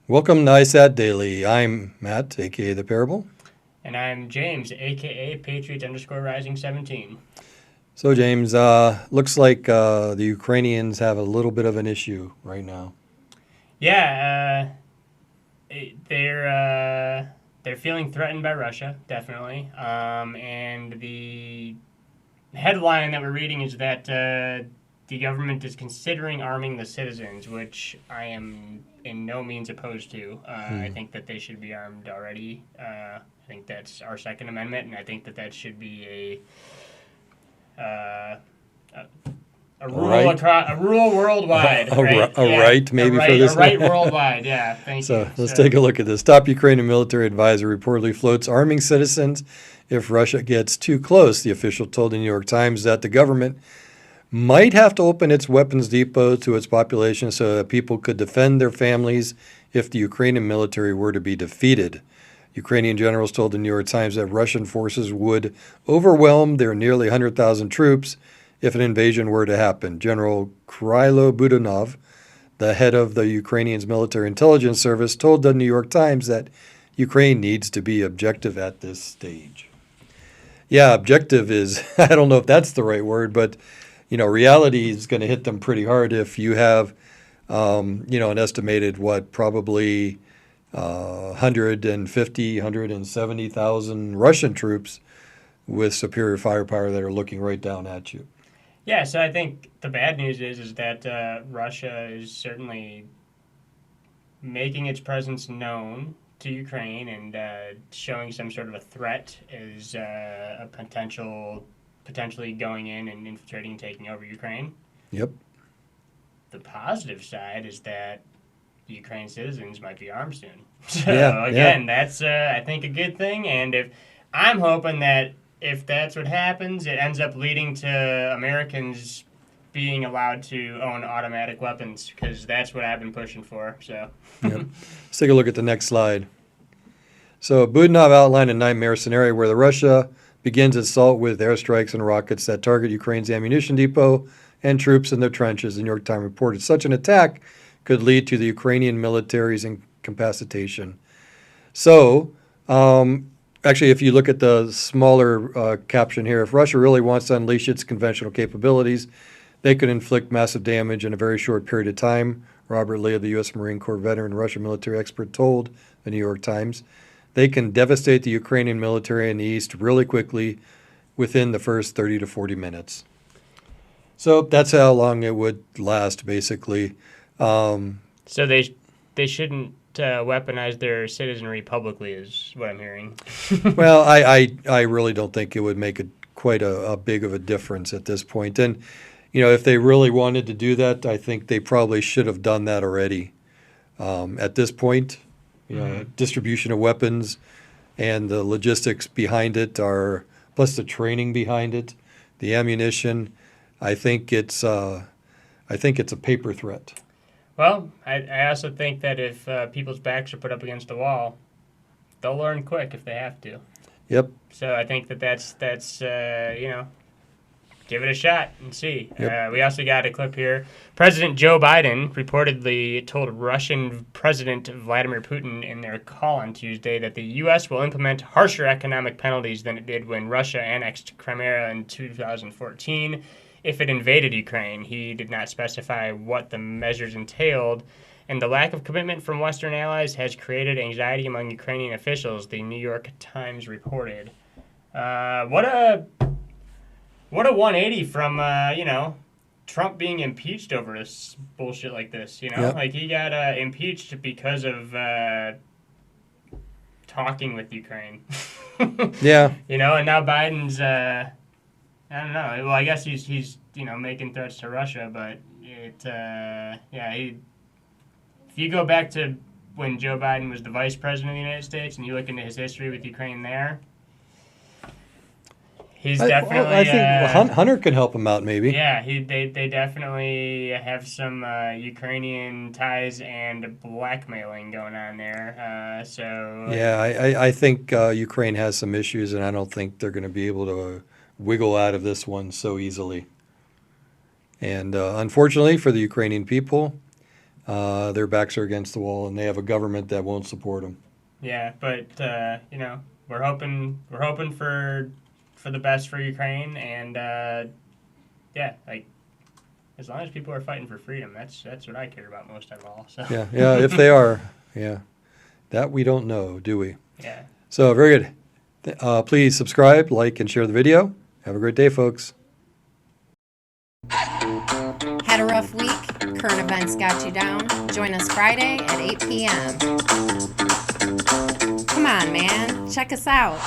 Welcome to ISAT Daily. I'm Matt, aka The Parable. And I'm James, aka Patriots_Rising 17. So, James, looks like the Ukrainians have a little bit of an issue right now. Yeah, they're feeling threatened by Russia, definitely. And the headline that we're reading is that the government is considering arming the citizens, which I am in no means opposed to. I Hmm. think that they should be armed already. I think that's our Second Amendment, and I think that that should be uh, a A rule right? across a rule worldwide, right? A Yeah, right, maybe, for a this one. right worldwide. Yeah, thank you. So, let's So take a look at this. Top Ukrainian military advisor reportedly floats arming citizens if Russia gets too close. The official told the New York Times that the government might have to open its weapons depot to its population so that people could defend their families if the Ukrainian military were to be defeated. Ukrainian generals told the New York Times that Russian forces would overwhelm their nearly 100,000 troops if an invasion were to happen. General Krylo Budanov, the head of the Ukrainian's military intelligence service, told the New York Times that Ukraine needs to be objective at this stage. Yeah, objective is, I don't know if that's the right word, but reality is going to hit them pretty hard if you have, an estimated, probably 150, 170,000 Russian troops with superior firepower that are looking right down at you. yeah, so I think the bad news is that Russia is certainly making its presence known to Ukraine and showing some sort of a threat as a potentially going in and infiltrating and taking over Ukraine. Yep. The positive side is that Ukraine citizens might be armed soon. Yeah. So Yeah. again, that's I think a good thing. And if I'm hoping that if that's what happens, it ends up leading to Americans being allowed to own automatic weapons because that's what I've been pushing for. So Yep. Let's take a look at the next slide. So Budanov outlined a nightmare scenario where the Russia begins its assault with airstrikes and rockets that target Ukraine's ammunition depot and troops in their trenches. The New York Times reported such an attack could lead to the Ukrainian military's incapacitation. So, actually, if you look at the smaller caption here, if Russia really wants to unleash its conventional capabilities, they could inflict massive damage in a very short period of time. Robert Lee, the U.S. Marine Corps veteran and Russian military expert, told the New York Times they can devastate the Ukrainian military in the east really quickly within the first 30 to 40 minutes. So that's how long it would last, basically. Um, so they shouldn't weaponize their citizenry publicly, is what I'm hearing. well, I really don't think it would make quite a big of a difference at this point. And, if they really wanted to do that, I think they probably should have done that already. At this point, Mm-hmm. distribution of weapons and the logistics behind it are, plus the training behind it, the ammunition. I think it's a paper threat. Well, I also think that if people's backs are put up against the wall, they'll learn quick if they have to. Yep. So I think that that's give it a shot and see. Yep. We also got a clip here. President Joe Biden reportedly told Russian President Vladimir Putin in their call on Tuesday that the U.S. will implement harsher economic penalties than it did when Russia annexed Crimea in 2014 if it invaded Ukraine. He did not specify what the measures entailed, and the lack of commitment from Western allies has created anxiety among Ukrainian officials, the New York Times reported. What a 180 from Trump being impeached over this bullshit like this. Yep. Like he got impeached because of talking with Ukraine. Yeah. And now Biden's I don't know. Well, I guess he's making threats to Russia, but if you go back to when Joe Biden was the vice president of the United States and you look into his history with Ukraine there, he's definitely. I think Hunter can help him out, maybe. Yeah, they definitely have some Ukrainian ties and blackmailing going on there. Yeah, I think Ukraine has some issues, and I don't think they're going to be able to wiggle out of this one so easily. And unfortunately for the Ukrainian people, their backs are against the wall and they have a government that won't support them. Yeah, but we're hoping for the best for Ukraine, and like as long as people are fighting for freedom, that's what I care about most of all. So Yeah, if they are, yeah, that we don't know, do we? yeah. So very good. Please subscribe, like, and share the video. Have a great day, folks. Had a rough week? Current events got you down? Join us Friday at 8 p.m. Come on, man. Check us out.